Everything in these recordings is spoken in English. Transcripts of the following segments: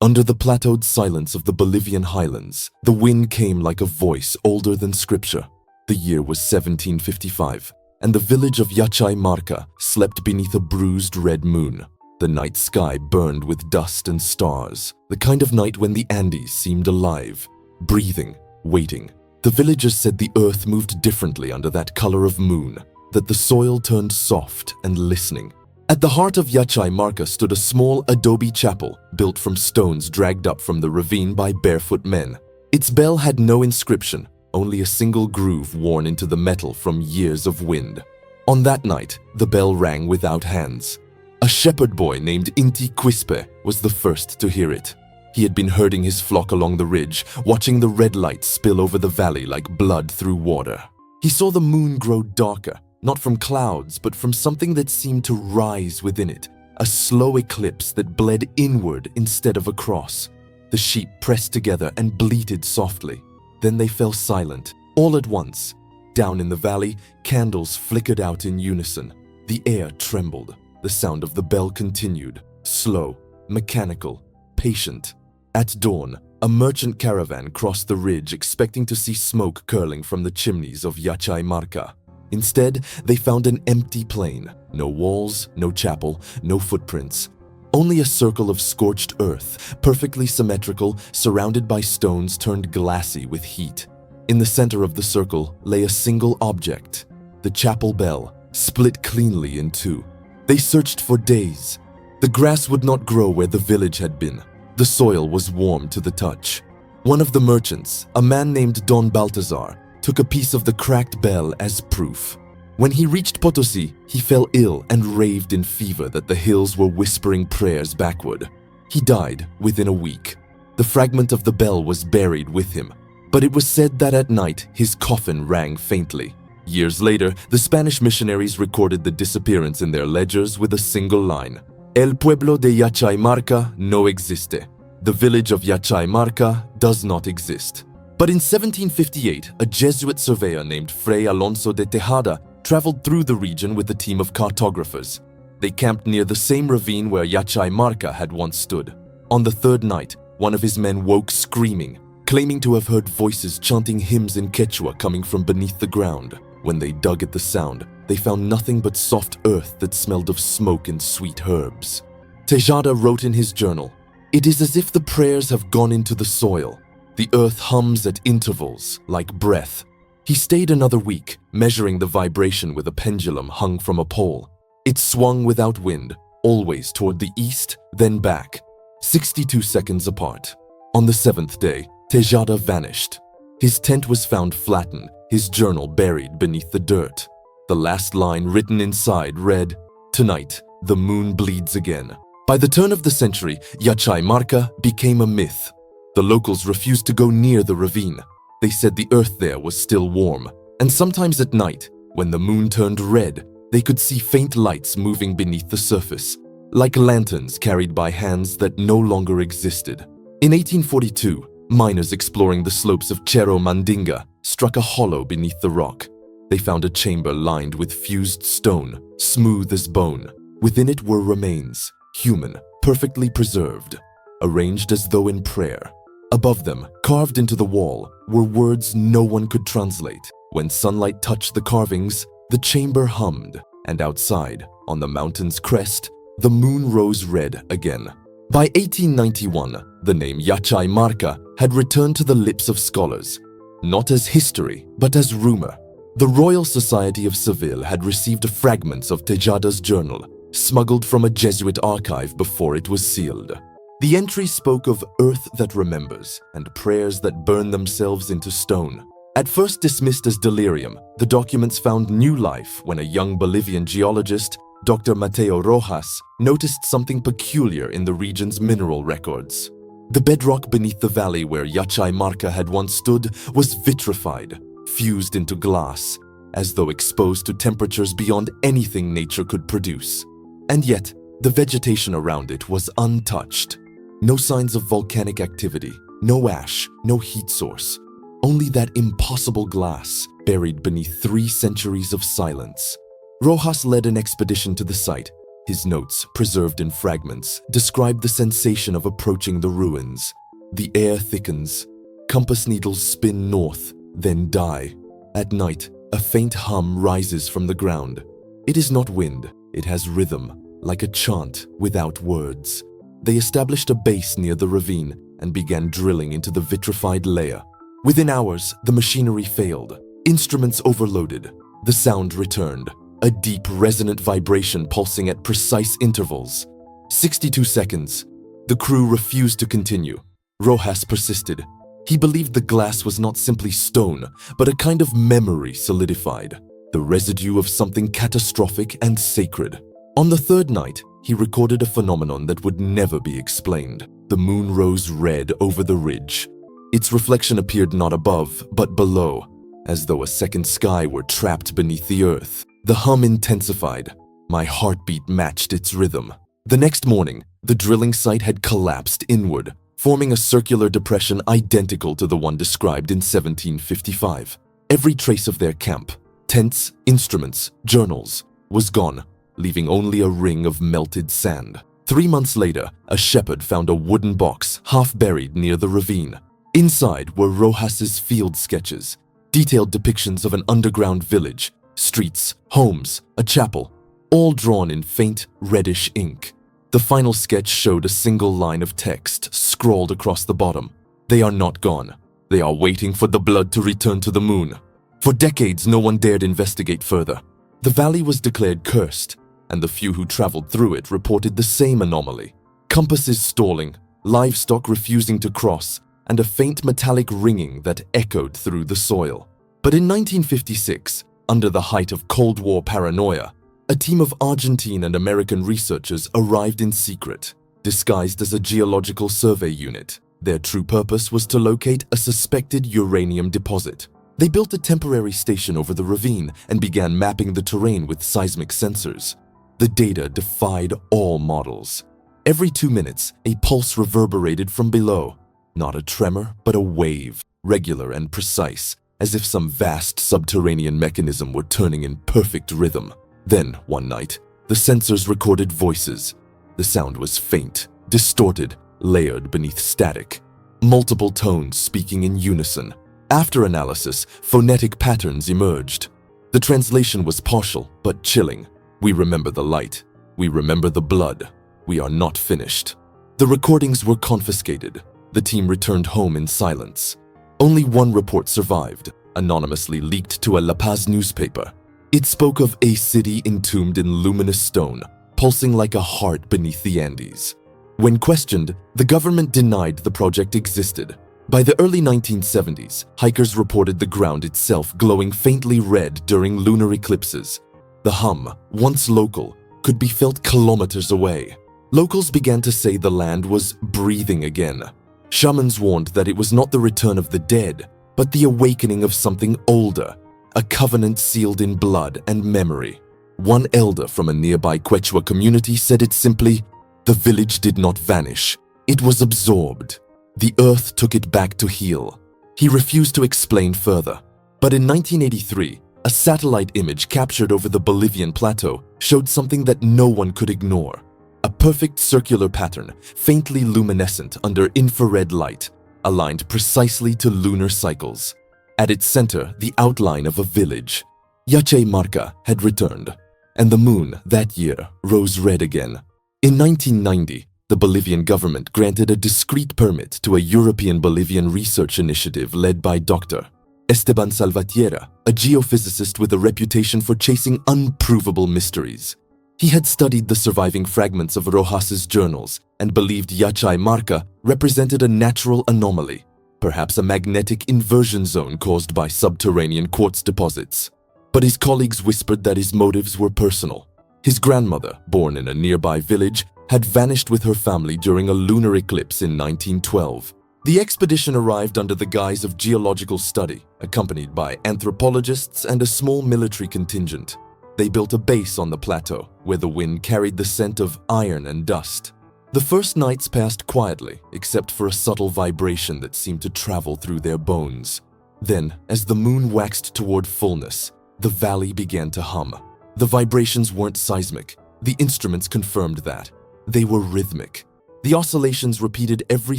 Under the plateaued silence of the Bolivian highlands, the wind came like a voice older than scripture. The year was 1755, and the village of Yachay Marca slept beneath a bruised red moon. The night sky burned with dust and stars, the kind of night when the Andes seemed alive, breathing, waiting. The villagers said the earth moved differently under that color of moon, that the soil turned soft and listening. At the heart of Yachay Marca stood a small adobe chapel built from stones dragged up from the ravine by barefoot men. Its bell had no inscription, only a single groove worn into the metal from years of wind. On that night, the bell rang without hands. A shepherd boy named Inti Quispe was the first to hear it. He had been herding his flock along the ridge, watching the red light spill over the valley like blood through water. He saw the moon grow darker, not from clouds, but from something that seemed to rise within it, a slow eclipse that bled inward instead of across. The sheep pressed together and bleated softly. Then they fell silent, all at once. Down in the valley, candles flickered out in unison. The air trembled. The sound of the bell continued, slow, mechanical, patient. At dawn, a merchant caravan crossed the ridge expecting to see smoke curling from the chimneys of Yachay Marca. Instead, they found an empty plain. No walls, no chapel, no footprints. Only a circle of scorched earth, perfectly symmetrical, surrounded by stones turned glassy with heat. In the center of the circle lay a single object, the chapel bell, split cleanly in two. They searched for days. The grass would not grow where the village had been. The soil was warm to the touch. One of the merchants, a man named Don Baltazar, took a piece of the cracked bell as proof. When he reached Potosi, he fell ill and raved in fever that the hills were whispering prayers backward. He died within a week. The fragment of the bell was buried with him, but it was said that at night his coffin rang faintly. Years later, the Spanish missionaries recorded the disappearance in their ledgers with a single line: El pueblo de Yachay Marca no existe. The village of Yachay Marca does not exist. But in 1758, a Jesuit surveyor named Fray Alonso de Tejada traveled through the region with a team of cartographers. They camped near the same ravine where Yachay Marca had once stood. On the third night, one of his men woke screaming, claiming to have heard voices chanting hymns in Quechua coming from beneath the ground. When they dug at the sound, they found nothing but soft earth that smelled of smoke and sweet herbs. Tejada wrote in his journal, "It is as if the prayers have gone into the soil. The earth hums at intervals, like breath." He stayed another week, measuring the vibration with a pendulum hung from a pole. It swung without wind, always toward the east, then back, 62 seconds apart. On the seventh day, Tejada vanished. His tent was found flattened, his journal buried beneath the dirt. The last line written inside read, "Tonight, the moon bleeds again." By the turn of the century, Yachay Marca became a myth. The locals refused to go near the ravine. They said the earth there was still warm, and sometimes at night, when the moon turned red, they could see faint lights moving beneath the surface, like lanterns carried by hands that no longer existed. In 1842, miners exploring the slopes of Cerro Mandinga struck a hollow beneath the rock. They found a chamber lined with fused stone, smooth as bone. Within it were remains, human, perfectly preserved, arranged as though in prayer. Above them, carved into the wall, were words no one could translate. When sunlight touched the carvings, the chamber hummed, and outside, on the mountain's crest, the moon rose red again. By 1891, the name Yachay Marca had returned to the lips of scholars, not as history, but as rumor. The Royal Society of Seville had received fragments of Tejada's journal, smuggled from a Jesuit archive before it was sealed. The entry spoke of earth that remembers and prayers that burn themselves into stone. At first dismissed as delirium, the documents found new life when a young Bolivian geologist, Dr. Mateo Rojas, noticed something peculiar in the region's mineral records. The bedrock beneath the valley where Yachay Marca had once stood was vitrified, fused into glass, as though exposed to temperatures beyond anything nature could produce. And yet, the vegetation around it was untouched. No signs of volcanic activity, no ash, no heat source. Only that impossible glass buried beneath 3 centuries of silence. Rojas led an expedition to the site. His notes, preserved in fragments, describe the sensation of approaching the ruins. The air thickens. Compass needles spin north, then die. At night, a faint hum rises from the ground. It is not wind, it has rhythm, like a chant without words. They established a base near the ravine and began drilling into the vitrified layer. Within hours, the machinery failed. Instruments overloaded. The sound returned, a deep, resonant vibration pulsing at precise intervals. 62 seconds. The crew refused to continue. Rojas persisted. He believed the glass was not simply stone, but a kind of memory solidified, the residue of something catastrophic and sacred. On the third night, he recorded a phenomenon that would never be explained. The moon rose red over the ridge. Its reflection appeared not above, but below, as though a second sky were trapped beneath the earth. The hum intensified. My heartbeat matched its rhythm. The next morning, the drilling site had collapsed inward, forming a circular depression identical to the one described in 1755. Every trace of their camp, tents, instruments, journals, was gone, leaving only a ring of melted sand. 3 months later, a shepherd found a wooden box half buried near the ravine. Inside were Rojas's field sketches, detailed depictions of an underground village, streets, homes, a chapel, all drawn in faint, reddish ink. The final sketch showed a single line of text scrawled across the bottom. They are not gone. They are waiting for the blood to return to the moon. For decades, no one dared investigate further. The valley was declared cursed, and the few who traveled through it reported the same anomaly. Compasses stalling, livestock refusing to cross, and a faint metallic ringing that echoed through the soil. But in 1956, under the height of Cold War paranoia, a team of Argentine and American researchers arrived in secret, disguised as a geological survey unit. Their true purpose was to locate a suspected uranium deposit. They built a temporary station over the ravine and began mapping the terrain with seismic sensors. The data defied all models. Every 2 minutes, a pulse reverberated from below. Not a tremor, but a wave, regular and precise, as if some vast subterranean mechanism were turning in perfect rhythm. Then, one night, the sensors recorded voices. The sound was faint, distorted, layered beneath static. Multiple tones speaking in unison. After analysis, phonetic patterns emerged. The translation was partial, but chilling. We remember the light. We remember the blood. We are not finished. The recordings were confiscated. The team returned home in silence. Only one report survived, anonymously leaked to a La Paz newspaper. It spoke of a city entombed in luminous stone, pulsing like a heart beneath the Andes. When questioned, the government denied the project existed. By the early 1970s, hikers reported the ground itself glowing faintly red during lunar eclipses. The hum, once local, could be felt kilometers away. Locals began to say the land was breathing again. Shamans warned that it was not the return of the dead, but the awakening of something older, a covenant sealed in blood and memory. One elder from a nearby Quechua community said it simply, "The village did not vanish. It was absorbed. The earth took it back to heal." He refused to explain further. But in 1983, a satellite image captured over the Bolivian plateau showed something that no one could ignore. A perfect circular pattern, faintly luminescent under infrared light, aligned precisely to lunar cycles. At its center, the outline of a village. Yache Marca had returned, and the moon that year rose red again. In 1990, the Bolivian government granted a discreet permit to a European Bolivian research initiative led by Dr. Esteban Salvatierra, a geophysicist with a reputation for chasing unprovable mysteries. He had studied the surviving fragments of Rojas's journals and believed Yache Marca represented a natural anomaly, perhaps a magnetic inversion zone caused by subterranean quartz deposits. But his colleagues whispered that his motives were personal. His grandmother, born in a nearby village, had vanished with her family during a lunar eclipse in 1912. The expedition arrived under the guise of geological study, accompanied by anthropologists and a small military contingent. They built a base on the plateau, where the wind carried the scent of iron and dust. The first nights passed quietly, except for a subtle vibration that seemed to travel through their bones. Then, as the moon waxed toward fullness, the valley began to hum. The vibrations weren't seismic. The instruments confirmed that. They were rhythmic. The oscillations repeated every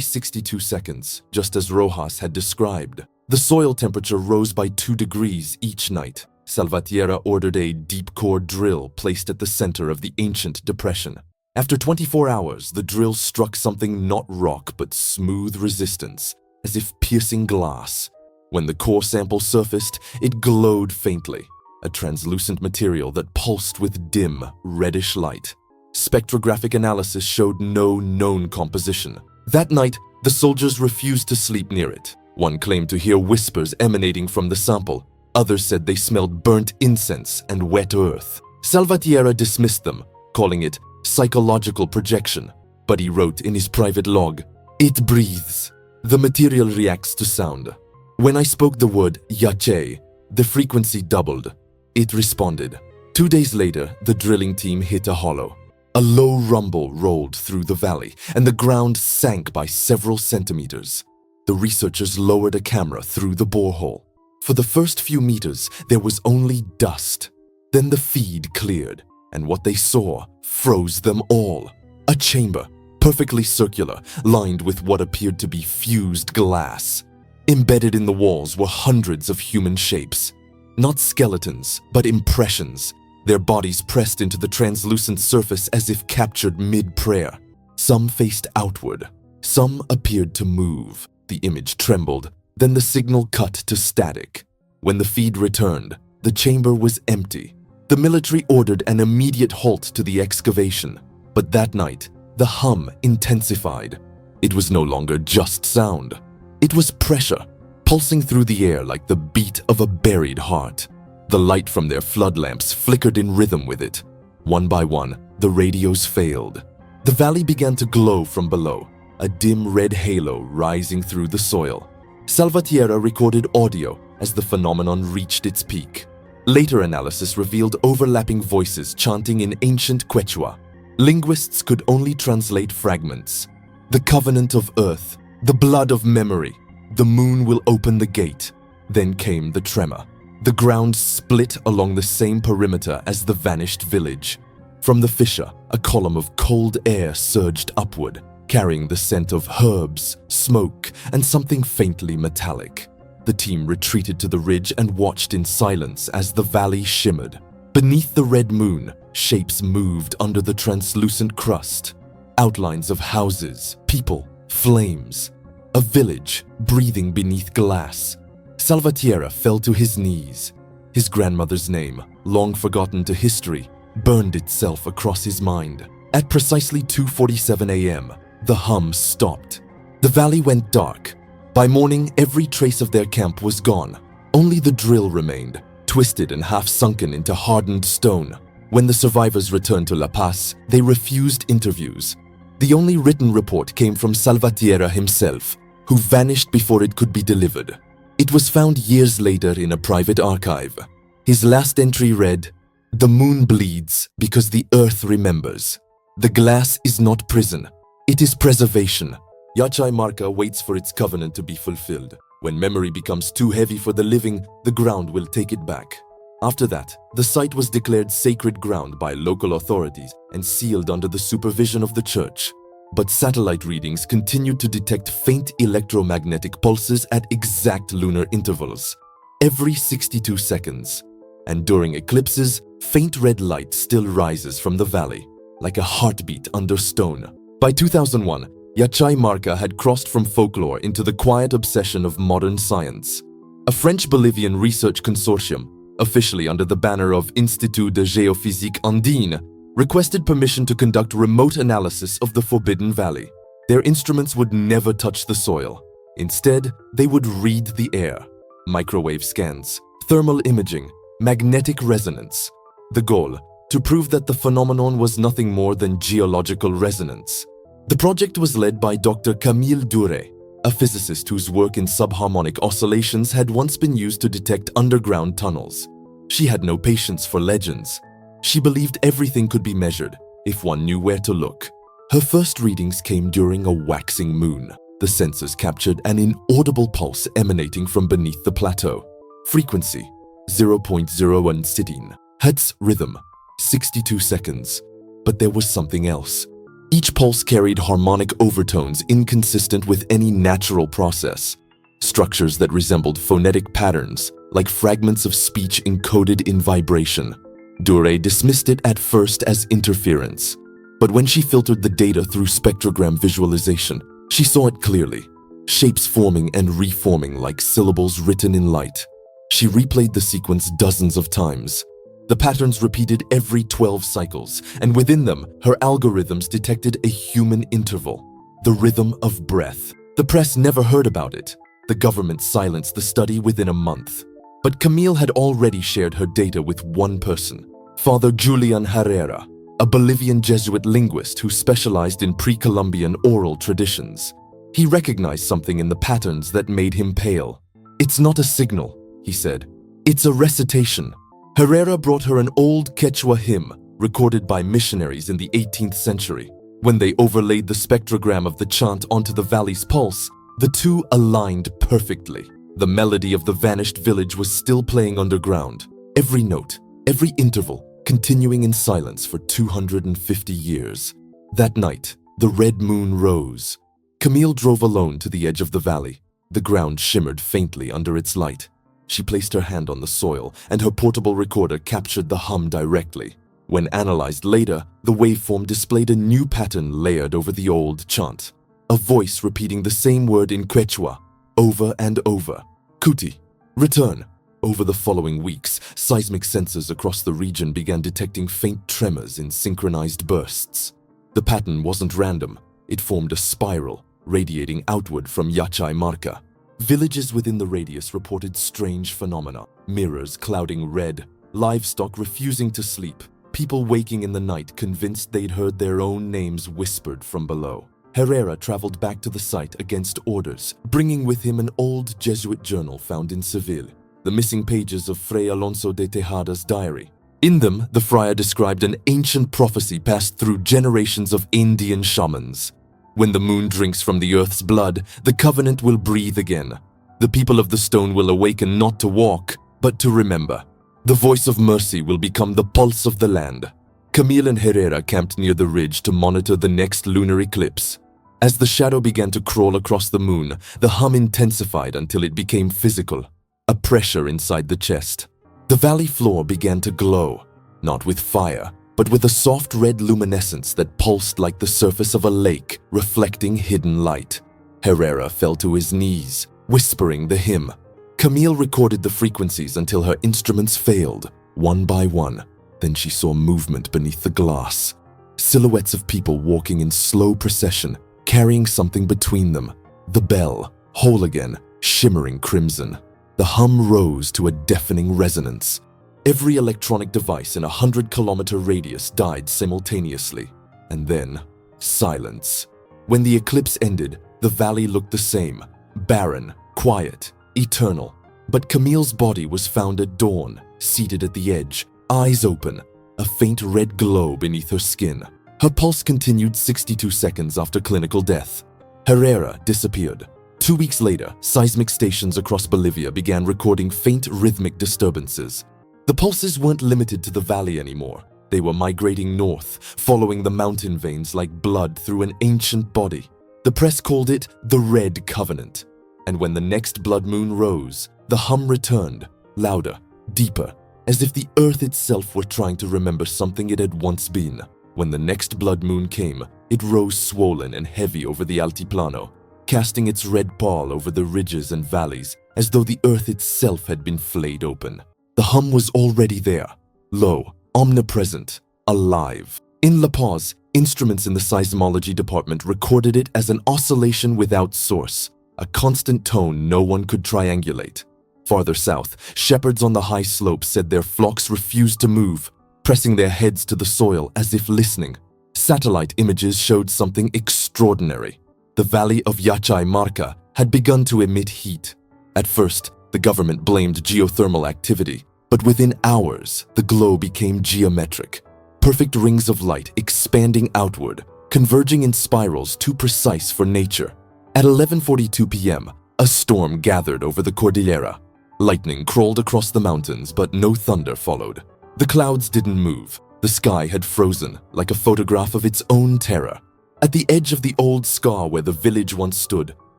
62 seconds, just as Rojas had described. The soil temperature rose by 2 degrees each night. Salvatierra ordered a deep-core drill placed at the center of the ancient depression. After 24 hours, the drill struck something not rock but smooth resistance, as if piercing glass. When the core sample surfaced, it glowed faintly, a translucent material that pulsed with dim, reddish light. Spectrographic analysis showed no known composition. That night, the soldiers refused to sleep near it. One claimed to hear whispers emanating from the sample. Others said they smelled burnt incense and wet earth. Salvatierra dismissed them, calling it psychological projection. But he wrote in his private log, "It breathes. The material reacts to sound. When I spoke the word yache, the frequency doubled. It responded." 2 days later, the drilling team hit a hollow. A low rumble rolled through the valley, and the ground sank by several centimeters. The researchers lowered a camera through the borehole. For the first few meters, there was only dust. Then the feed cleared, and what they saw froze them all. A chamber, perfectly circular, lined with what appeared to be fused glass. Embedded in the walls were hundreds of human shapes. Not skeletons, but impressions, their bodies pressed into the translucent surface as if captured mid-prayer. Some faced outward, some appeared to move. The image trembled, then the signal cut to static. When the feed returned, the chamber was empty. The military ordered an immediate halt to the excavation. But that night, the hum intensified. It was no longer just sound. It was pressure, pulsing through the air like the beat of a buried heart. The light from their flood lamps flickered in rhythm with it. One by one, the radios failed. The valley began to glow from below, a dim red halo rising through the soil. Salvatierra recorded audio as the phenomenon reached its peak. Later analysis revealed overlapping voices chanting in ancient Quechua. Linguists could only translate fragments. The covenant of earth, the blood of memory, the moon will open the gate. Then came the tremor. The ground split along the same perimeter as the vanished village. From the fissure, a column of cold air surged upward, carrying the scent of herbs, smoke, and something faintly metallic. The team retreated to the ridge and watched in silence as the valley shimmered. Beneath the red moon, shapes moved under the translucent crust. Outlines of houses, people, flames. A village breathing beneath glass. Salvatierra fell to his knees. His grandmother's name, long forgotten to history, burned itself across his mind. At precisely 2:47 a.m., the hum stopped. The valley went dark. By morning, every trace of their camp was gone. Only the drill remained, twisted and half-sunken into hardened stone. When the survivors returned to La Paz, they refused interviews. The only written report came from Salvatierra himself, who vanished before it could be delivered. It was found years later in a private archive. His last entry read, "The moon bleeds because the earth remembers. The glass is not prison. It is preservation. Yachay Marca waits for its covenant to be fulfilled. When memory becomes too heavy for the living, the ground will take it back." After that, the site was declared sacred ground by local authorities and sealed under the supervision of the church. But satellite readings continued to detect faint electromagnetic pulses at exact lunar intervals, every 62 seconds. And during eclipses, faint red light still rises from the valley, like a heartbeat under stone. By 2001, Yachay Marca had crossed from folklore into the quiet obsession of modern science. A French-Bolivian research consortium, officially under the banner of Institut de Géophysique Andine, requested permission to conduct remote analysis of the Forbidden Valley. Their instruments would never touch the soil. Instead, they would read the air. Microwave scans, thermal imaging, magnetic resonance. The goal, to prove that the phenomenon was nothing more than geological resonance. The project was led by Dr. Camille Dure, a physicist whose work in subharmonic oscillations had once been used to detect underground tunnels. She had no patience for legends. She believed everything could be measured if one knew where to look. Her first readings came during a waxing moon. The sensors captured an inaudible pulse emanating from beneath the plateau. Frequency, 0.01 Hertz rhythm, 62 seconds. But there was something else. Each pulse carried harmonic overtones inconsistent with any natural process, structures that resembled phonetic patterns, like fragments of speech encoded in vibration. Dure dismissed it at first as interference, but when she filtered the data through spectrogram visualization, she saw it clearly, shapes forming and reforming like syllables written in light. She replayed the sequence dozens of times. The patterns repeated every 12 cycles, and within them, her algorithms detected a human interval, the rhythm of breath. The press never heard about it. The government silenced the study within a month. But Camille had already shared her data with one person, Father Julian Herrera, a Bolivian Jesuit linguist who specialized in pre-Columbian oral traditions. He recognized something in the patterns that made him pale. "It's not a signal," he said. "It's a recitation." Herrera brought her an old Quechua hymn recorded by missionaries in the 18th century. When they overlaid the spectrogram of the chant onto the valley's pulse, the two aligned perfectly. The melody of the vanished village was still playing underground, every note, every interval, continuing in silence for 250 years. That night, the red moon rose. Camille drove alone to the edge of the valley. The ground shimmered faintly under its light. She placed her hand on the soil, and her portable recorder captured the hum directly. When analyzed later, the waveform displayed a new pattern layered over the old chant. A voice repeating the same word in Quechua, over and over. "Kuti, return." Over the following weeks, seismic sensors across the region began detecting faint tremors in synchronized bursts. The pattern wasn't random. It formed a spiral, radiating outward from Yachay Marca. Villages within the radius reported strange phenomena, mirrors clouding red, livestock refusing to sleep, people waking in the night convinced they'd heard their own names whispered from below. Herrera traveled back to the site against orders, bringing with him an old Jesuit journal found in Seville, the missing pages of Fray Alonso de Tejada's diary. In them, the friar described an ancient prophecy passed through generations of Indian shamans. When the moon drinks from the earth's blood, the covenant will breathe again. The people of the stone will awaken not to walk, but to remember. The voice of mercy will become the pulse of the land. Camille and Herrera camped near the ridge to monitor the next lunar eclipse. As the shadow began to crawl across the moon, the hum intensified until it became physical, a pressure inside the chest. The valley floor began to glow, not with fire, but with a soft red luminescence that pulsed like the surface of a lake, reflecting hidden light. Herrera fell to his knees, whispering the hymn. Camille recorded the frequencies until her instruments failed, one by one. Then she saw movement beneath the glass. Silhouettes of people walking in slow procession, carrying something between them. The bell, whole again, shimmering crimson. The hum rose to a deafening resonance. Every electronic device in a 100-kilometer radius died simultaneously. And then, silence. When the eclipse ended, the valley looked the same, barren, quiet, eternal. But Camille's body was found at dawn, seated at the edge, eyes open, a faint red glow beneath her skin. Her pulse continued 62 seconds after clinical death. Herrera disappeared. 2 weeks later, seismic stations across Bolivia began recording faint rhythmic disturbances. The pulses weren't limited to the valley anymore. They were migrating north, following the mountain veins like blood through an ancient body. The press called it the Red Covenant. And when the next blood moon rose, the hum returned, louder, deeper, as if the earth itself were trying to remember something it had once been. When the next blood moon came, it rose swollen and heavy over the Altiplano, casting its red pall over the ridges and valleys as though the earth itself had been flayed open. The hum was already there, low, omnipresent, alive. In La Paz, instruments in the seismology department recorded it as an oscillation without source, a constant tone no one could triangulate. Farther south, shepherds on the high slopes said their flocks refused to move, pressing their heads to the soil as if listening. Satellite images showed something extraordinary. The valley of Yachay Marca had begun to emit heat. At first, the government blamed geothermal activity, but within hours, the glow became geometric. Perfect rings of light expanding outward, converging in spirals too precise for nature. At 11:42 p.m., a storm gathered over the Cordillera. Lightning crawled across the mountains, but no thunder followed. The clouds didn't move. The The sky had frozen, like a photograph of its own terror. At the edge of the old scar where the village once stood,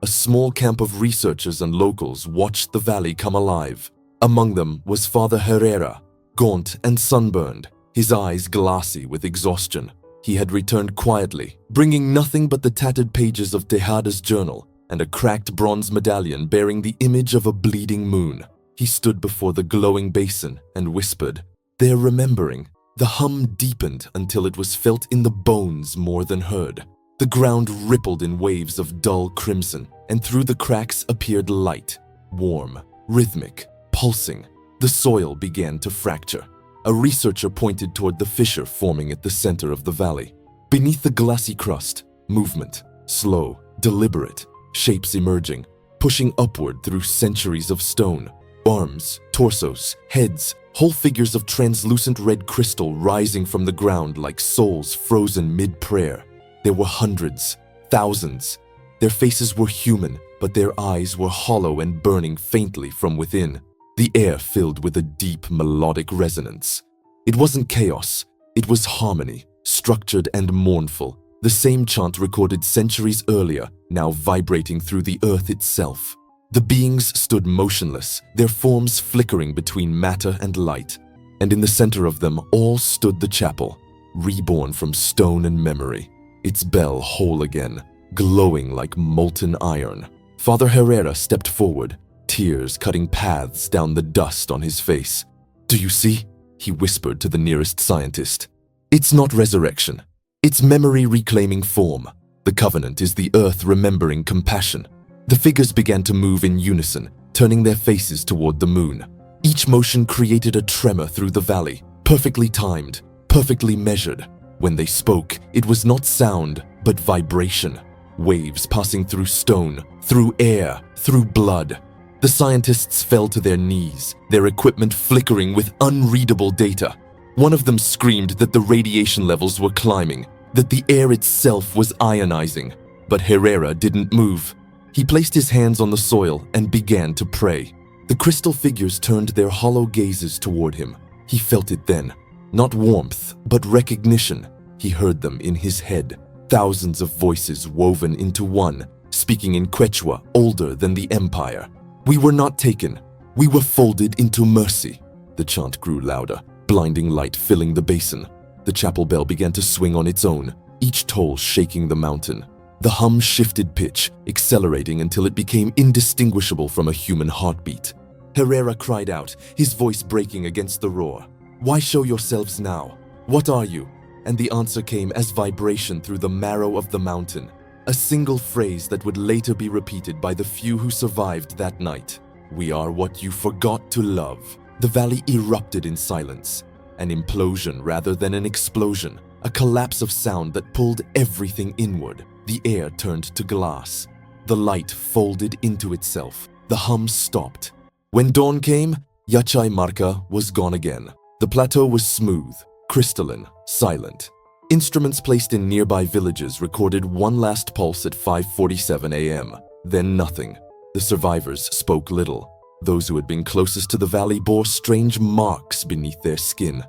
a small camp of researchers and locals watched the valley come alive. Among them was Father Herrera, gaunt and sunburned, his eyes glassy with exhaustion. He had returned quietly, bringing nothing but the tattered pages of Tejada's journal and a cracked bronze medallion bearing the image of a bleeding moon. He stood before the glowing basin and whispered, "They're remembering." The hum deepened until it was felt in the bones more than heard. The ground rippled in waves of dull crimson, and through the cracks appeared light, warm, rhythmic, pulsing. The soil began to fracture. A researcher pointed toward the fissure forming at the center of the valley. Beneath the glassy crust, movement, slow, deliberate, shapes emerging, pushing upward through centuries of stone. Arms, torsos, heads, whole figures of translucent red crystal rising from the ground like souls frozen mid-prayer. There were hundreds, thousands. Their faces were human, but their eyes were hollow and burning faintly from within. The air filled with a deep melodic resonance. It wasn't chaos, it was harmony, structured and mournful. The same chant recorded centuries earlier, now vibrating through the earth itself. The beings stood motionless, their forms flickering between matter and light. And in the center of them all stood the chapel, reborn from stone and memory, its bell whole again, glowing like molten iron. Father Herrera stepped forward, tears cutting paths down the dust on his face. "Do you see?" he whispered to the nearest scientist. "It's not resurrection. It's memory reclaiming form. The covenant is the earth remembering compassion." The figures began to move in unison, turning their faces toward the moon. Each motion created a tremor through the valley, perfectly timed, perfectly measured. When they spoke, it was not sound, but vibration. Waves passing through stone, through air, through blood. The scientists fell to their knees, their equipment flickering with unreadable data. One of them screamed that the radiation levels were climbing, that the air itself was ionizing. But Herrera didn't move. He placed his hands on the soil and began to pray. The crystal figures turned their hollow gazes toward him. He felt it then. Not warmth, but recognition. He heard them in his head. Thousands of voices woven into one, speaking in Quechua older than the empire. "We were not taken. We were folded into mercy." The chant grew louder, blinding light filling the basin. The chapel bell began to swing on its own, each toll shaking the mountain. The hum shifted pitch, accelerating until it became indistinguishable from a human heartbeat. Herrera cried out, his voice breaking against the roar. "Why show yourselves now? What are you?" And the answer came as vibration through the marrow of the mountain. A single phrase that would later be repeated by the few who survived that night. "We are what you forgot to love." The valley erupted in silence. An implosion rather than an explosion. A collapse of sound that pulled everything inward. The air turned to glass. The light folded into itself. The hum stopped. When dawn came, Yachay Marca was gone again. The plateau was smooth, crystalline, silent. Instruments placed in nearby villages recorded one last pulse at 5:47 a.m. Then nothing. The survivors spoke little. Those who had been closest to the valley bore strange marks beneath their skin,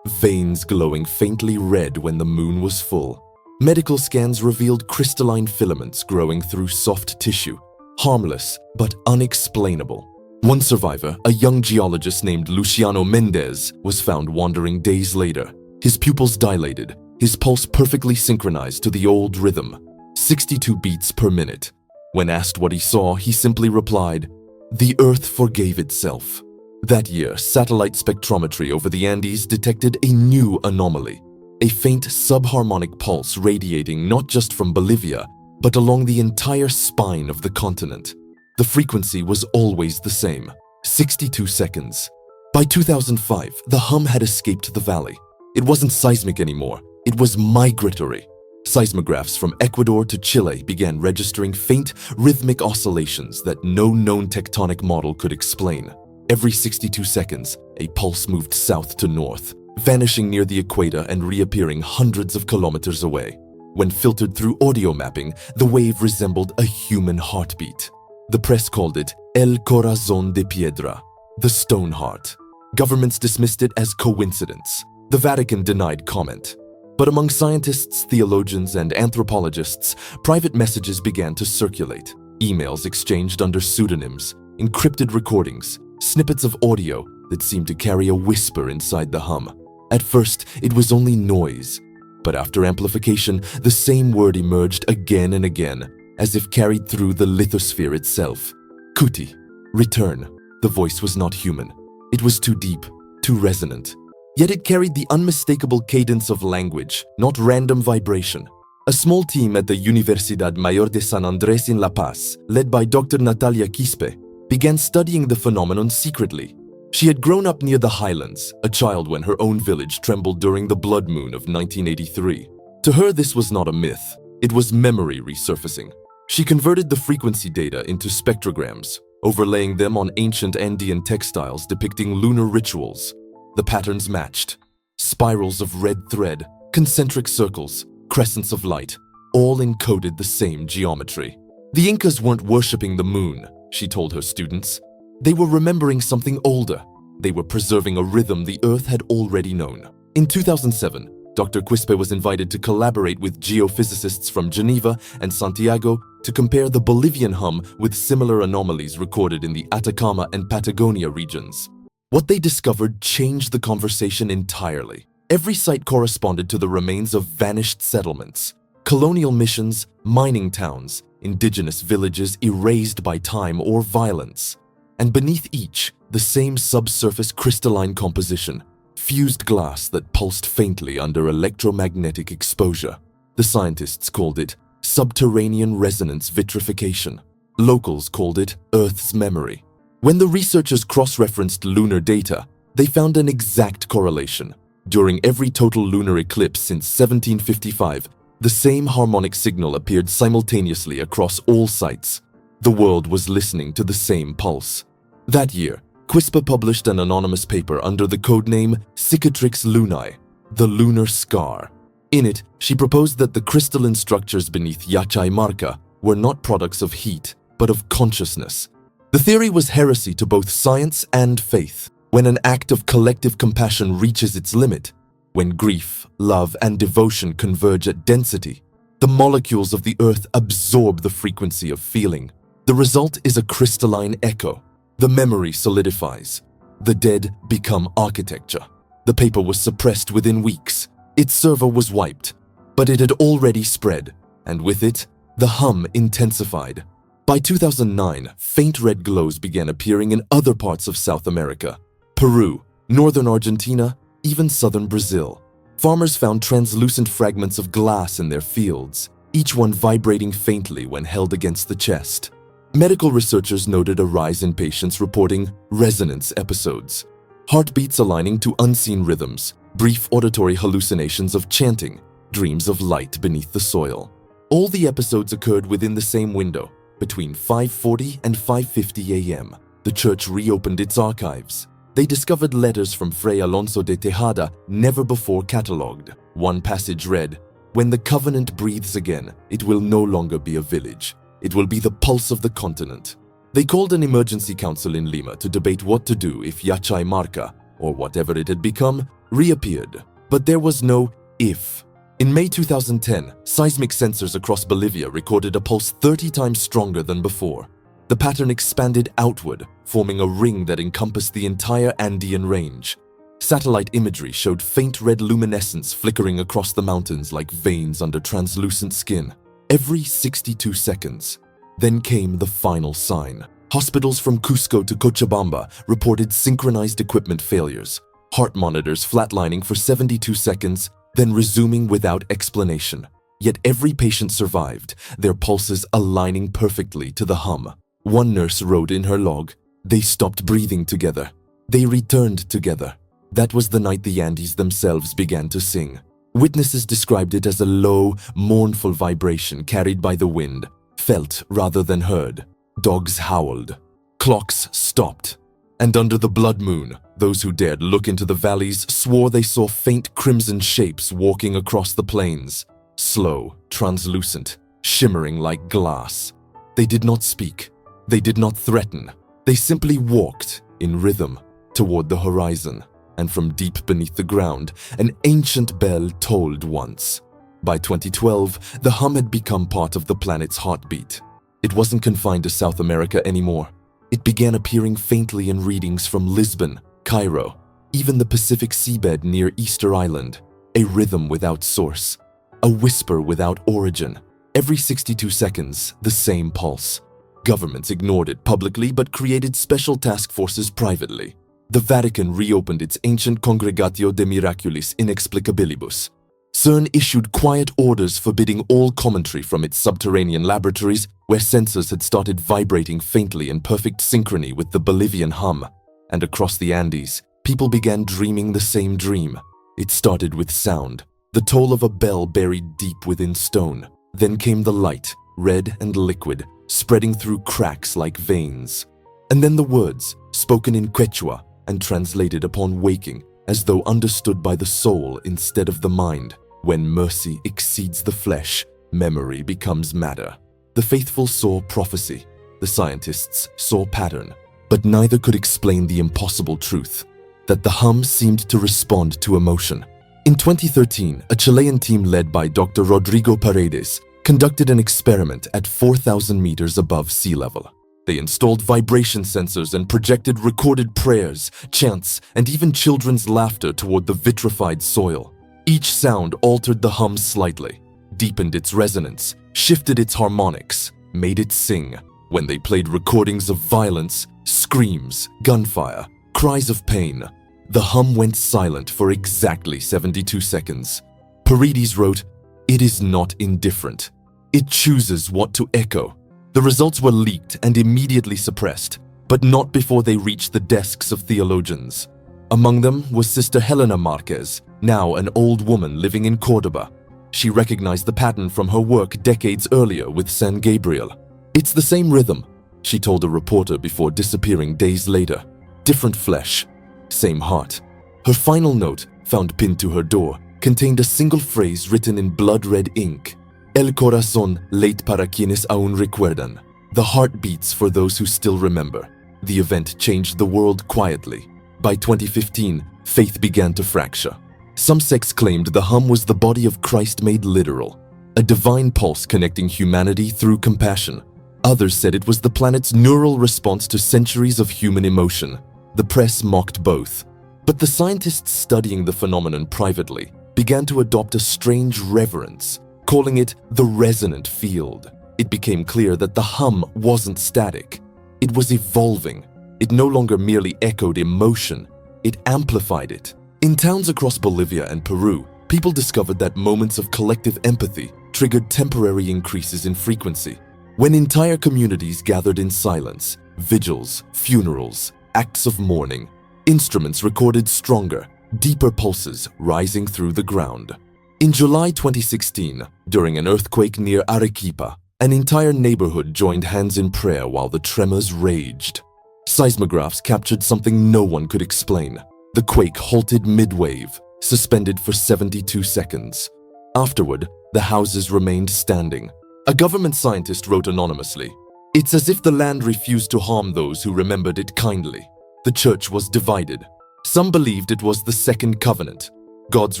veins glowing faintly red when the moon was full. Medical scans revealed crystalline filaments growing through soft tissue, harmless but unexplainable. One survivor, a young geologist named Luciano Mendez, was found wandering days later. His pupils dilated, his pulse perfectly synchronized to the old rhythm, 62 beats per minute. When asked what he saw, he simply replied, "The earth forgave itself." That year, satellite spectrometry over the Andes detected a new anomaly, a faint subharmonic pulse radiating not just from Bolivia, but along the entire spine of the continent. The frequency was always the same, 62 seconds. By 2005, the hum had escaped the valley. It wasn't seismic anymore, it was migratory. Seismographs from Ecuador to Chile began registering faint, rhythmic oscillations that no known tectonic model could explain. Every 62 seconds, a pulse moved south to north, vanishing near the equator and reappearing hundreds of kilometers away. When filtered through audio mapping, the wave resembled a human heartbeat. The press called it El Corazón de Piedra, the stone heart. Governments dismissed it as coincidence. The Vatican denied comment. But among scientists, theologians, and anthropologists, private messages began to circulate. Emails exchanged under pseudonyms, encrypted recordings, snippets of audio that seemed to carry a whisper inside the hum. At first, it was only noise, but after amplification, the same word emerged again and again, as if carried through the lithosphere itself. Kuti, return. The voice was not human. It was too deep, too resonant. Yet it carried the unmistakable cadence of language, not random vibration. A small team at the Universidad Mayor de San Andrés in La Paz, led by Dr. Natalia Quispe, began studying the phenomenon secretly. She had grown up near the highlands, a child when her own village trembled during the blood moon of 1983. To her, this was not a myth. It was memory resurfacing. She converted the frequency data into spectrograms, overlaying them on ancient Andean textiles depicting lunar rituals. The patterns matched. Spirals of red thread, concentric circles, crescents of light, all encoded the same geometry. The Incas weren't worshipping the moon, she told her students. They were remembering something older. They were preserving a rhythm the Earth had already known. In 2007, Dr. Quispe was invited to collaborate with geophysicists from Geneva and Santiago to compare the Bolivian hum with similar anomalies recorded in the Atacama and Patagonia regions. What they discovered changed the conversation entirely. Every site corresponded to the remains of vanished settlements, colonial missions, mining towns, indigenous villages erased by time or violence. And beneath each, the same subsurface crystalline composition, fused glass that pulsed faintly under electromagnetic exposure. The scientists called it subterranean resonance vitrification. Locals called it Earth's memory. When the researchers cross-referenced lunar data, they found an exact correlation. During every total lunar eclipse since 1755, the same harmonic signal appeared simultaneously across all sites. The world was listening to the same pulse. That year, Quispe published an anonymous paper under the codename Cicatrix Lunae, the lunar scar. In it, she proposed that the crystalline structures beneath Yachay Marca were not products of heat, but of consciousness. The theory was heresy to both science and faith. When an act of collective compassion reaches its limit, when grief, love, and devotion converge at density, the molecules of the earth absorb the frequency of feeling. The result is a crystalline echo. The memory solidifies. The dead become architecture. The paper was suppressed within weeks. Its server was wiped, but it had already spread, and with it, the hum intensified. By 2009, faint red glows began appearing in other parts of South America, Peru, northern Argentina, even southern Brazil. Farmers found translucent fragments of glass in their fields, each one vibrating faintly when held against the chest. Medical researchers noted a rise in patients reporting resonance episodes, heartbeats aligning to unseen rhythms, brief auditory hallucinations of chanting, dreams of light beneath the soil. All the episodes occurred within the same window, between 5:40 and 5:50 a.m. The church reopened its archives. They discovered letters from Fray Alonso de Tejada never before catalogued. One passage read, "When the covenant breathes again, it will no longer be a village. It will be the pulse of the continent." They called an emergency council in Lima to debate what to do if Yachay Marca, or whatever it had become, reappeared. But there was no if. In May 2010, seismic sensors across Bolivia recorded a pulse 30 times stronger than before. The pattern expanded outward, forming a ring that encompassed the entire Andean range. Satellite imagery showed faint red luminescence flickering across the mountains like veins under translucent skin. Every 62 seconds. Then came the final sign. Hospitals from Cusco to Cochabamba reported synchronized equipment failures. Heart monitors flatlining for 72 seconds, then resuming without explanation. Yet every patient survived, their pulses aligning perfectly to the hum. One nurse wrote in her log, "They stopped breathing together. They returned together." That was the night the Andes themselves began to sing. Witnesses described it as a low, mournful vibration carried by the wind, felt rather than heard. Dogs howled. Clocks stopped. And under the blood moon, those who dared look into the valleys swore they saw faint crimson shapes walking across the plains. Slow, translucent, shimmering like glass. They did not speak. They did not threaten. They simply walked, in rhythm, toward the horizon. and from deep beneath the ground, an ancient bell tolled once. By 2012, the hum had become part of the planet's heartbeat. It wasn't confined to South America anymore. It began appearing faintly in readings from Lisbon, Cairo, even the Pacific seabed near Easter Island. A rhythm without source, a whisper without origin. Every 62 seconds, the same pulse. Governments ignored it publicly but created special task forces privately. The Vatican reopened its ancient Congregatio de Miraculis Inexplicabilibus. CERN issued quiet orders forbidding all commentary from its subterranean laboratories, where sensors had started vibrating faintly in perfect synchrony with the Bolivian hum. And across the Andes, people began dreaming the same dream. It started with sound, the toll of a bell buried deep within stone. Then came the light, red and liquid, spreading through cracks like veins. And then the words, spoken in Quechua and translated upon waking, as though understood by the soul instead of the mind. When mercy exceeds the flesh, memory becomes matter. The faithful saw prophecy. The scientists saw pattern. But neither could explain the impossible truth, that the hum seemed to respond to emotion. In 2013, a Chilean team led by Dr. Rodrigo Paredes conducted an experiment at 4,000 meters above sea level. They installed vibration sensors and projected recorded prayers, chants, and even children's laughter toward the vitrified soil. Each sound altered the hum slightly, deepened its resonance, shifted its harmonics, made it sing. When they played recordings of violence, screams, gunfire, cries of pain, the hum went silent for exactly 72 seconds. Paredes wrote, "It is not indifferent. It chooses what to echo." The results were leaked and immediately suppressed, but not before they reached the desks of theologians. Among them was Sister Helena Marquez, now an old woman living in Cordoba. She recognized the pattern from her work decades earlier with San Gabriel. "It's the same rhythm," she told a reporter before disappearing days later. "Different flesh, same heart." Her final note, found pinned to her door, contained a single phrase written in blood-red ink. "El corazón late para quienes aún recuerdan." The heart beats for those who still remember. The event changed the world quietly. By 2015, faith began to fracture. Some sects claimed the hum was the body of Christ made literal, a divine pulse connecting humanity through compassion. Others said it was the planet's neural response to centuries of human emotion. The press mocked both. But the scientists studying the phenomenon privately began to adopt a strange reverence, calling it the resonant field. It became clear that the hum wasn't static. It was evolving. It no longer merely echoed emotion, it amplified it. In towns across Bolivia and Peru, people discovered that moments of collective empathy triggered temporary increases in frequency. When entire communities gathered in silence, vigils, funerals, acts of mourning, instruments recorded stronger, deeper pulses rising through the ground. In July 2016, during an earthquake near Arequipa, an entire neighborhood joined hands in prayer while the tremors raged. Seismographs captured something no one could explain. The quake halted mid-wave, suspended for 72 seconds. Afterward, the houses remained standing. A government scientist wrote anonymously, "It's as if the land refused to harm those who remembered it kindly." The church was divided. Some believed it was the Second Covenant, God's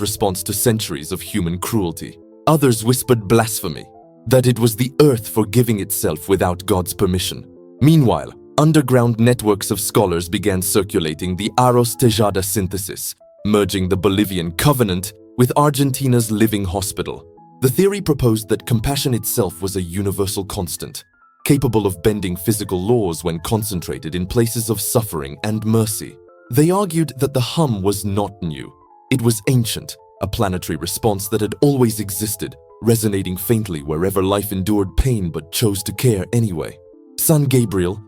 response to centuries of human cruelty. Others whispered blasphemy, that it was the earth forgiving itself without God's permission. Meanwhile, underground networks of scholars began circulating the Aros Tejada synthesis, merging the Bolivian covenant with Argentina's living hospital. The theory proposed that compassion itself was a universal constant, capable of bending physical laws when concentrated in places of suffering and mercy. They argued that the hum was not new. It was ancient, a planetary response that had always existed, resonating faintly wherever life endured pain but chose to care anyway. San Gabriel,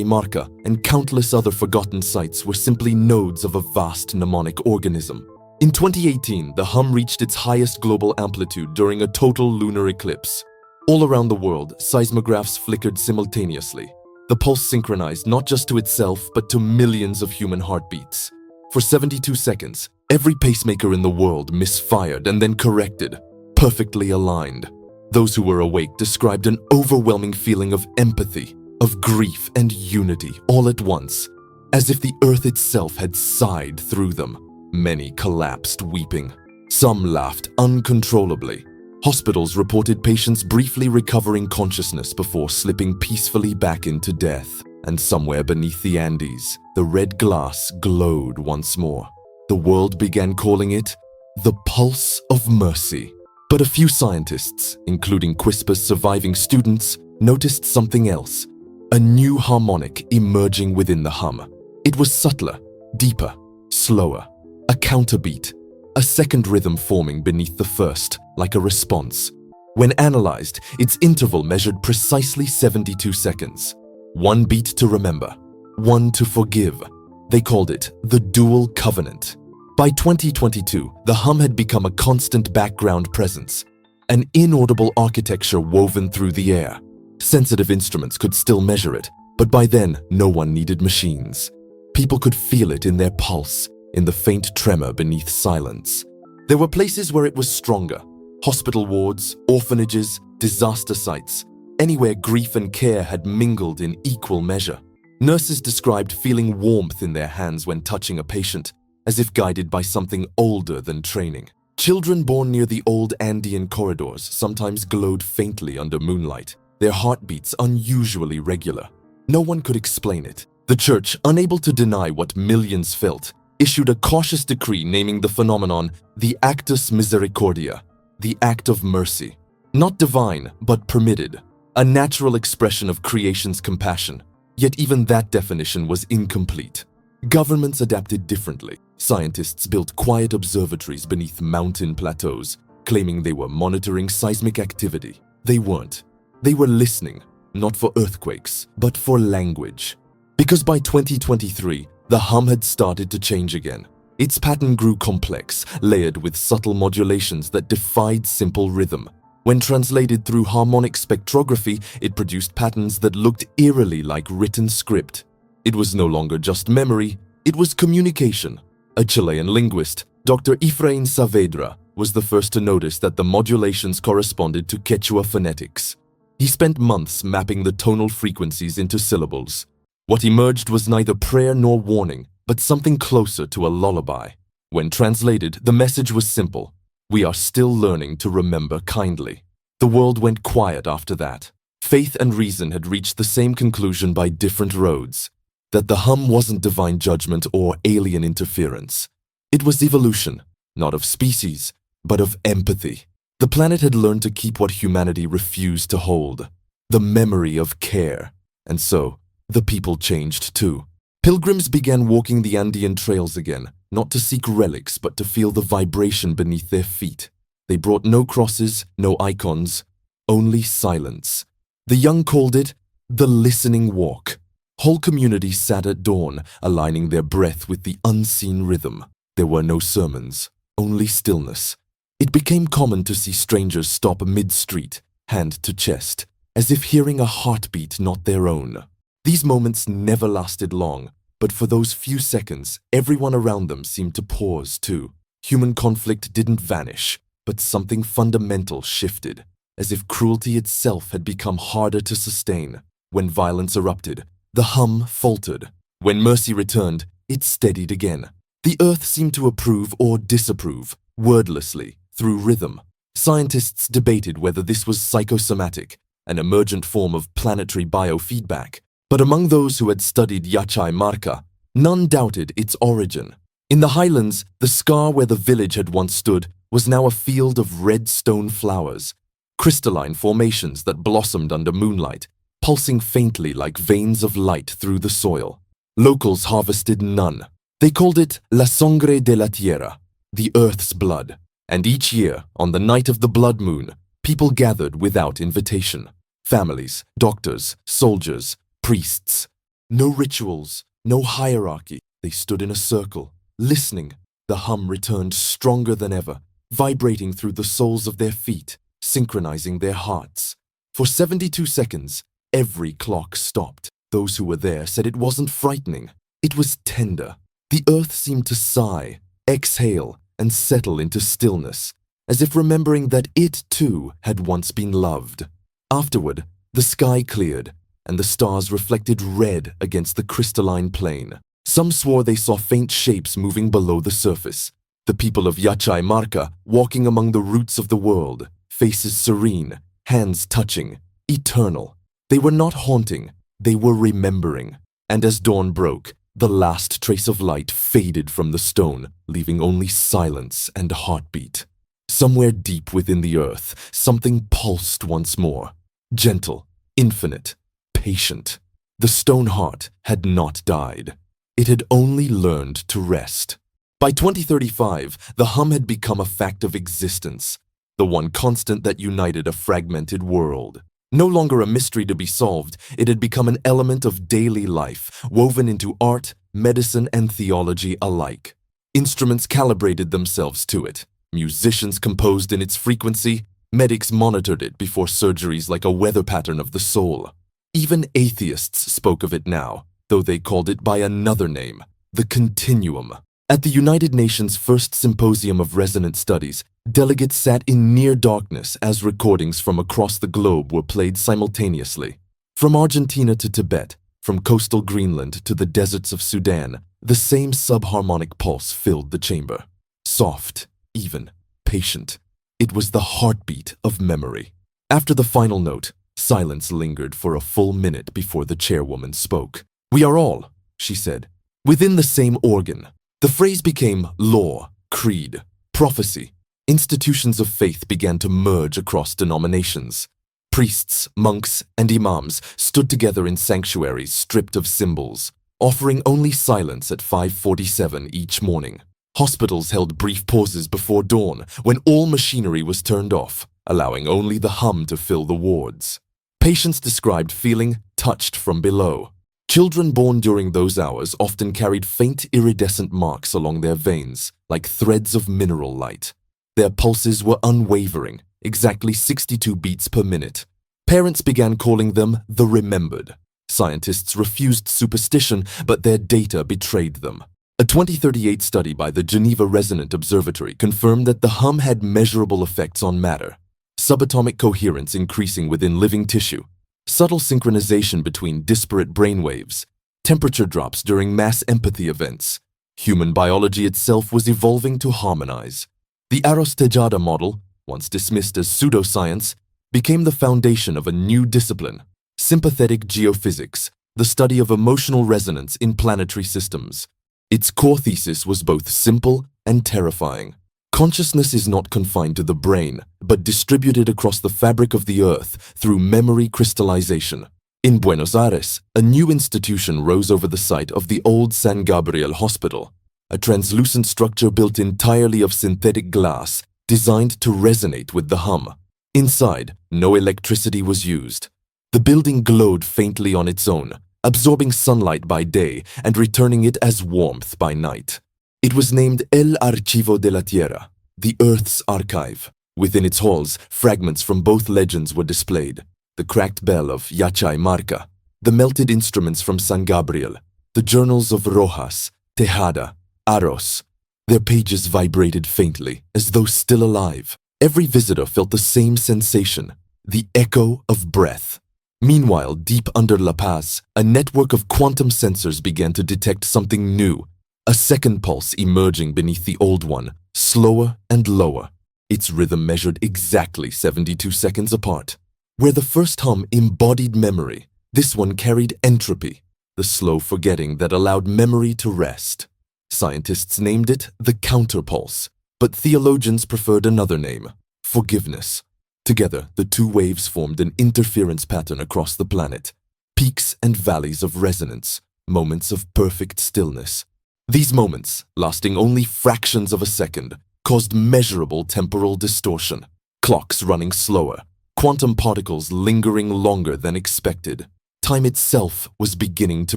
Marca, and countless other forgotten sites were simply nodes of a vast mnemonic organism. In 2018, the hum reached its highest global amplitude during a total lunar eclipse. All around the world, seismographs flickered simultaneously. The pulse synchronized not just to itself, but to millions of human heartbeats. For 72 seconds, every pacemaker in the world misfired and then corrected, perfectly aligned. Those who were awake described an overwhelming feeling of empathy, of grief and unity all at once, as if the earth itself had sighed through them. Many collapsed weeping. Some laughed uncontrollably. Hospitals reported patients briefly recovering consciousness before slipping peacefully back into death. And somewhere beneath the Andes, the red glass glowed once more. The world began calling it the pulse of mercy. But a few scientists, including CRISPR's surviving students, noticed something else. A new harmonic emerging within the hum. It was subtler, deeper, slower. A counterbeat. A second rhythm forming beneath the first, like a response. When analyzed, its interval measured precisely 72 seconds. One beat to remember, one to forgive. They called it the dual covenant. By 2022, the hum had become a constant background presence, an inaudible architecture woven through the air. Sensitive instruments could still measure it, but by then, no one needed machines. People could feel it in their pulse, in the faint tremor beneath silence. There were places where it was stronger. Hospital wards, orphanages, disaster sites. Anywhere grief and care had mingled in equal measure. Nurses described feeling warmth in their hands when touching a patient, as if guided by something older than training. Children born near the old Andean corridors sometimes glowed faintly under moonlight, their heartbeats unusually regular. No one could explain it. The church, unable to deny what millions felt, issued a cautious decree naming the phenomenon the Actus Misericordia, the act of mercy. Not divine, but permitted. A natural expression of creation's compassion. Yet even that definition was incomplete. Governments adapted differently. Scientists built quiet observatories beneath mountain plateaus, claiming they were monitoring seismic activity. They weren't. They were listening, not for earthquakes, but for language. Because by 2023, the hum had started to change again. Its pattern grew complex, layered with subtle modulations that defied simple rhythm. When translated through harmonic spectrography, it produced patterns that looked eerily like written script. It was no longer just memory, it was communication. A Chilean linguist, Dr. Efrain Saavedra, was the first to notice that the modulations corresponded to Quechua phonetics. He spent months mapping the tonal frequencies into syllables. What emerged was neither prayer nor warning, but something closer to a lullaby. When translated, the message was simple. We are still learning to remember kindly. The world went quiet after that. Faith and reason had reached the same conclusion by different roads. That the hum wasn't divine judgment or alien interference. It was evolution, not of species, but of empathy. The planet had learned to keep what humanity refused to hold, the memory of care. And so, the people changed too. Pilgrims began walking the Andean trails again, not to seek relics, but to feel the vibration beneath their feet. They brought no crosses, no icons, only silence. The young called it the listening walk. Whole communities sat at dawn, aligning their breath with the unseen rhythm. There were no sermons, only stillness. It became common to see strangers stop mid-street, hand to chest, as if hearing a heartbeat not their own. These moments never lasted long, but for those few seconds, everyone around them seemed to pause too. Human conflict didn't vanish, but something fundamental shifted, as if cruelty itself had become harder to sustain. When violence erupted, the hum faltered. When mercy returned, it steadied again. The earth seemed to approve or disapprove, wordlessly, through rhythm. Scientists debated whether this was psychosomatic, an emergent form of planetary biofeedback. But among those who had studied Yachai Marca, none doubted its origin. In the highlands, the scar where the village had once stood was now a field of red stone flowers, crystalline formations that blossomed under moonlight, pulsing faintly like veins of light through the soil. Locals harvested none. They called it La Sangre de la Tierra, the earth's blood. And each year, on the night of the blood moon, people gathered without invitation. Families, doctors, soldiers, priests. No rituals, no hierarchy. They stood in a circle, listening. The hum returned stronger than ever, vibrating through the soles of their feet, synchronizing their hearts. For 72 seconds, every clock stopped. Those who were there said it wasn't frightening. It was tender. The earth seemed to sigh, exhale, and settle into stillness, as if remembering that it too had once been loved. Afterward, the sky cleared, and the stars reflected red against the crystalline plain. Some swore they saw faint shapes moving below the surface. The people of Yachai Marca walking among the roots of the world, faces serene, hands touching, eternal. They were not haunting, they were remembering. And as dawn broke, the last trace of light faded from the stone, leaving only silence and heartbeat. Somewhere deep within the earth, something pulsed once more. Gentle, infinite, patient. The stone heart had not died. It had only learned to rest. By 2035, the hum had become a fact of existence, the one constant that united a fragmented world. No longer a mystery to be solved, it had become an element of daily life, woven into art, medicine, and theology alike. Instruments calibrated themselves to it. Musicians composed in its frequency. Medics monitored it before surgeries like a weather pattern of the soul. Even atheists spoke of it now, though they called it by another name, the continuum. At the United Nations' first Symposium of Resonant Studies, delegates sat in near darkness as recordings from across the globe were played simultaneously. From Argentina to Tibet, from coastal Greenland to the deserts of Sudan, the same subharmonic pulse filled the chamber. Soft, even, patient. It was the heartbeat of memory. After the final note, silence lingered for a full minute before the chairwoman spoke. "We are all," she said, "within the same organ." The phrase became law, creed, prophecy. Institutions of faith began to merge across denominations. Priests, monks, and imams stood together in sanctuaries stripped of symbols, offering only silence at 5:47 each morning. Hospitals held brief pauses before dawn when all machinery was turned off, allowing only the hum to fill the wards. Patients described feeling touched from below. Children born during those hours often carried faint iridescent marks along their veins, like threads of mineral light. Their pulses were unwavering, exactly 62 beats per minute. Parents began calling them the remembered. Scientists refused superstition, but their data betrayed them. A 2038 study by the Geneva Resonant Observatory confirmed that the hum had measurable effects on matter. Subatomic coherence increasing within living tissue, subtle synchronization between disparate brainwaves, temperature drops during mass empathy events. Human biology itself was evolving to harmonize. The Arostejada model, once dismissed as pseudoscience, became the foundation of a new discipline, sympathetic geophysics, the study of emotional resonance in planetary systems. Its core thesis was both simple and terrifying. Consciousness is not confined to the brain, but distributed across the fabric of the earth through memory crystallization. In Buenos Aires, a new institution rose over the site of the old San Gabriel Hospital, a translucent structure built entirely of synthetic glass designed to resonate with the hum. Inside, no electricity was used. The building glowed faintly on its own, absorbing sunlight by day and returning it as warmth by night. It was named El Archivo de la Tierra, the Earth's Archive. Within its halls, fragments from both legends were displayed. The cracked bell of Yachai Marca, the melted instruments from San Gabriel, the journals of Rojas, Tejada, Aros. Their pages vibrated faintly, as though still alive. Every visitor felt the same sensation, the echo of breath. Meanwhile, deep under La Paz, a network of quantum sensors began to detect something new, a second pulse emerging beneath the old one, slower and lower. Its rhythm measured exactly 72 seconds apart. Where the first hum embodied memory, this one carried entropy, the slow forgetting that allowed memory to rest. Scientists named it the counterpulse, but theologians preferred another name, forgiveness. Together, the two waves formed an interference pattern across the planet, peaks and valleys of resonance, moments of perfect stillness. These moments, lasting only fractions of a second, caused measurable temporal distortion, clocks running slower, quantum particles lingering longer than expected. Time itself was beginning to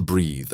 breathe.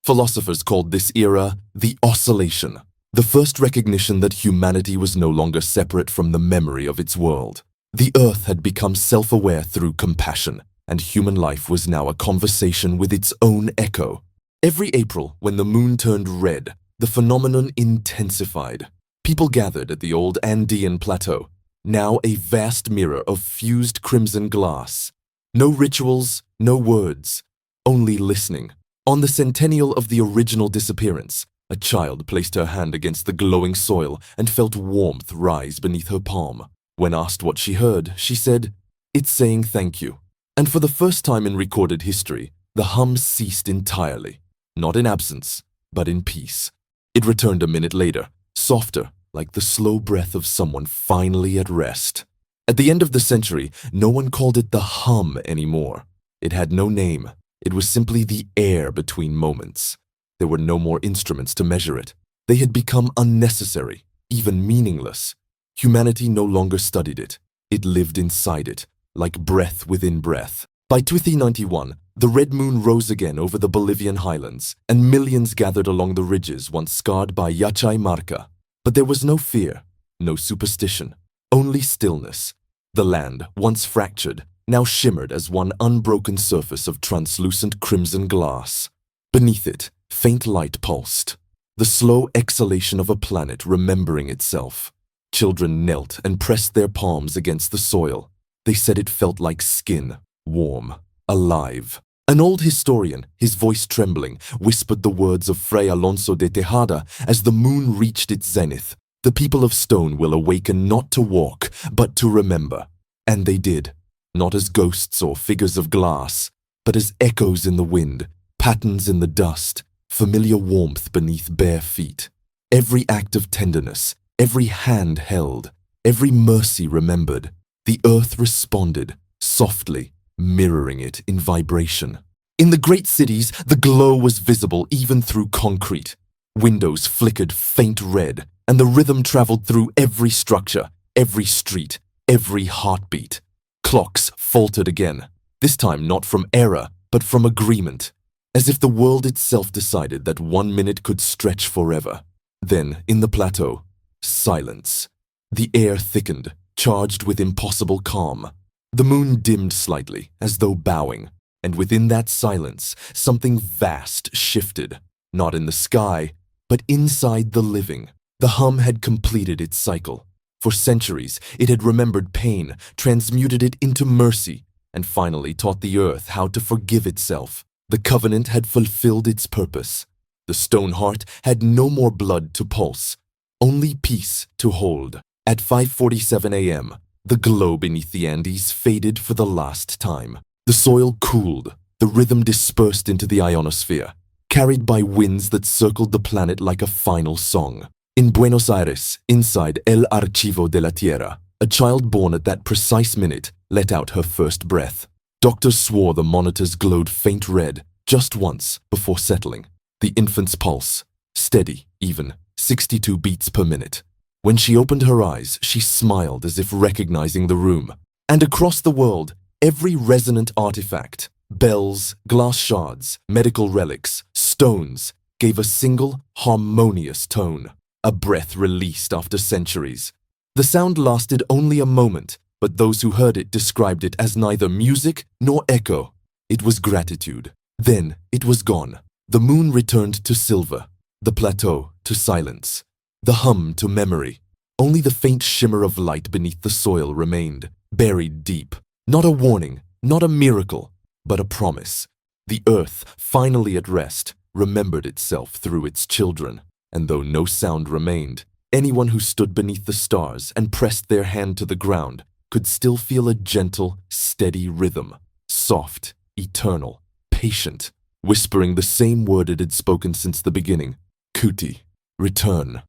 Philosophers called this era the oscillation, the first recognition that humanity was no longer separate from the memory of its world. The Earth had become self-aware through compassion, and human life was now a conversation with its own echo. Every April, when the moon turned red, the phenomenon intensified. People gathered at the old Andean plateau, now a vast mirror of fused crimson glass. No rituals, no words, only listening. On the centennial of the original disappearance, a child placed her hand against the glowing soil and felt warmth rise beneath her palm. When asked what she heard, she said, "It's saying thank you." And for the first time in recorded history, the hum ceased entirely, not in absence, but in peace. It returned a minute later, softer, like the slow breath of someone finally at rest. At the end of the century, no one called it the hum anymore. It had no name. It was simply the air between moments. There were no more instruments to measure it. They had become unnecessary, even meaningless. Humanity no longer studied it. It lived inside it, like breath within breath. By 2091, the red moon rose again over the Bolivian highlands, and millions gathered along the ridges once scarred by Yachay Marca. But there was no fear, no superstition, only stillness. The land, once fractured, now shimmered as one unbroken surface of translucent crimson glass. Beneath it, faint light pulsed, the slow exhalation of a planet remembering itself. Children knelt and pressed their palms against the soil. They said it felt like skin, warm, alive. An old historian, his voice trembling, whispered the words of Fray Alonso de Tejada as the moon reached its zenith. The people of stone will awaken not to walk, but to remember. And they did, not as ghosts or figures of glass, but as echoes in the wind, patterns in the dust, familiar warmth beneath bare feet. Every act of tenderness, every hand held, every mercy remembered. The earth responded, softly, mirroring it in vibration. In the great cities, the glow was visible even through concrete. Windows flickered faint red, and the rhythm traveled through every structure, every street, every heartbeat. Clocks faltered again, this time not from error, but from agreement, as if the world itself decided that 1 minute could stretch forever. Then, in the plateau, silence. The air thickened, charged with impossible calm. The moon dimmed slightly, as though bowing, and within that silence, something vast shifted, not in the sky, but inside the living. The hum had completed its cycle. For centuries, it had remembered pain, transmuted it into mercy, and finally taught the earth how to forgive itself. The covenant had fulfilled its purpose. The stone heart had no more blood to pulse, only peace to hold. At 5:47 a.m., the glow beneath the Andes faded for the last time. The soil cooled, the rhythm dispersed into the ionosphere, carried by winds that circled the planet like a final song. In Buenos Aires, inside El Archivo de la Tierra, a child born at that precise minute let out her first breath. Doctors swore the monitors glowed faint red just once before settling. The infant's pulse, steady, even, 62 beats per minute. When she opened her eyes, she smiled as if recognizing the room. And across the world, every resonant artifact, bells, glass shards, medical relics, stones, gave a single, harmonious tone, a breath released after centuries. The sound lasted only a moment, but those who heard it described it as neither music nor echo. It was gratitude. Then it was gone. The moon returned to silver, the plateau to silence, the hum to memory. Only the faint shimmer of light beneath the soil remained, buried deep. Not a warning, not a miracle, but a promise. The earth, finally at rest, remembered itself through its children. And though no sound remained, anyone who stood beneath the stars and pressed their hand to the ground could still feel a gentle, steady rhythm, soft, eternal, patient, whispering the same word it had spoken since the beginning. Kuti, return.